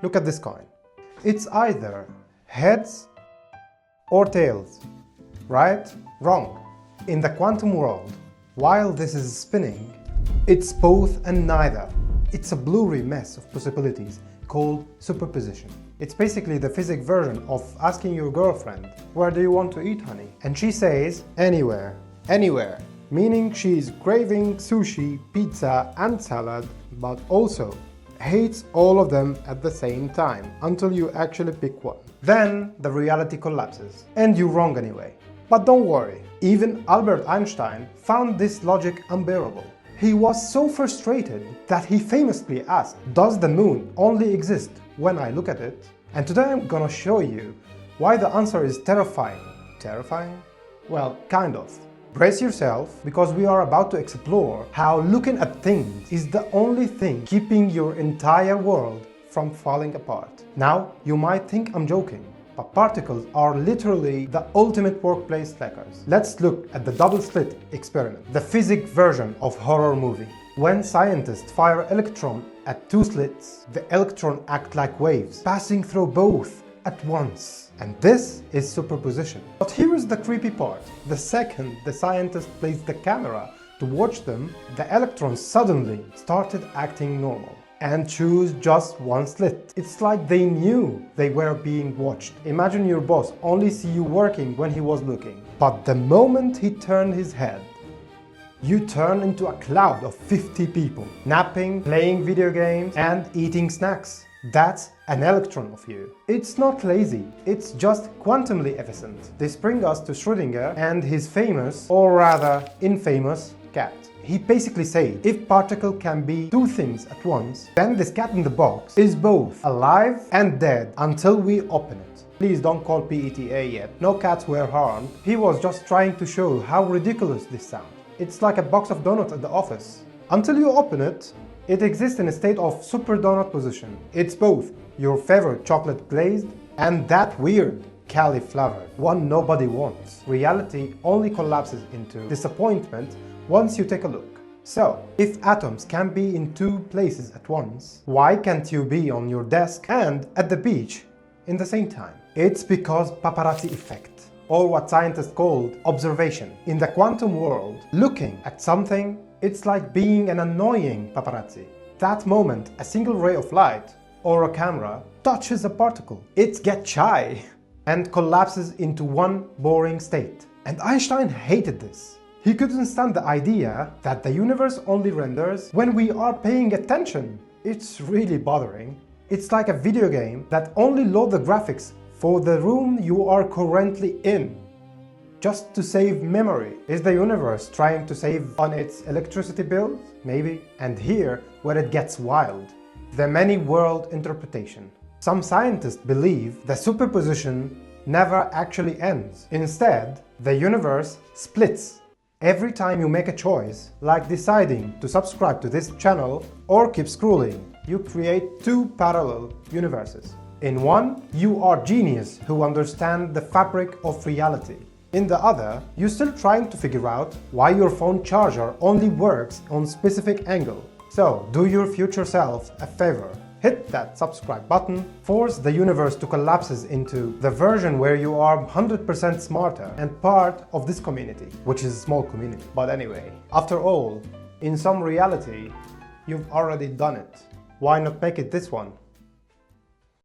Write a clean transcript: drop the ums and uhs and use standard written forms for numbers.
Look at this coin. It's either heads or tails. Right? Wrong. In the quantum world, while this is spinning, it's both and neither. It's a blurry mess of possibilities called superposition. It's basically the physics version of asking your girlfriend, "Where do you want to eat, honey?" And she says, "Anywhere." Anywhere. Meaning she's craving sushi, pizza and salad, but also hates all of them at the same time until you actually pick one. Then the reality collapses and you're wrong anyway. But don't worry, even Albert Einstein found this logic unbearable. He was so frustrated that he famously asked, "Does the moon only exist when I look at it?" And today I'm gonna show you why the answer is terrifying. Terrifying? Well, kind of. Brace yourself, because we are about to explore how looking at things is the only thing keeping your entire world from falling apart. Now, you might think I'm joking, but particles are literally the ultimate workplace slackers. Let's look at the double-slit experiment, the physics version of horror movie. When scientists fire electron at two slits, the electrons act like waves, passing through both at once. And this is superposition. But here is the creepy part. The second the scientist placed the camera to watch them, the electrons suddenly started acting normal and choose just one slit. It's like they knew they were being watched. Imagine your boss only see you working when he was looking. But the moment he turned his head, you turn into a cloud of 50 people, napping, playing video games and eating snacks. That's an electron of you. It's not lazy, it's just quantumly efficient. This brings us to Schrödinger and his famous, or rather infamous, cat. He basically said, if particle can be two things at once, then this cat in the box is both alive and dead until we open it. Please don't call PETA yet, no cats were harmed. He was just trying to show how ridiculous this sounds. It's like a box of donuts at the office. Until you open it, it exists in a state of super donut position. It's both your favorite chocolate glazed and that weird cauliflower one nobody wants. Reality only collapses into disappointment once you take a look. So, if atoms can be in two places at once, why can't you be on your desk and at the beach in the same time? It's because paparazzi effect, or what scientists called observation. In the quantum world, looking at something, it's like being an annoying paparazzi. That moment, a single ray of light or a camera touches a particle. It gets shy and collapses into one boring state. And Einstein hated this. He couldn't stand the idea that the universe only renders when we are paying attention. It's really bothering. It's like a video game that only loads the graphics for the room you are currently in, just to save memory. Is the universe trying to save on its electricity bills? Maybe. And here where it gets wild, the many-world interpretation. Some scientists believe the superposition never actually ends. Instead, the universe splits every time you make a choice, like deciding to subscribe to this channel or keep scrolling. You create two parallel universes. In one, you are genius who understand the fabric of reality. In the other, you're still trying to figure out why your phone charger only works on specific angle. So, do your future self a favor. Hit that subscribe button, force the universe to collapse into the version where you are 100% smarter and part of this community, which is a small community. But anyway, after all, in some reality, you've already done it. Why not make it this one?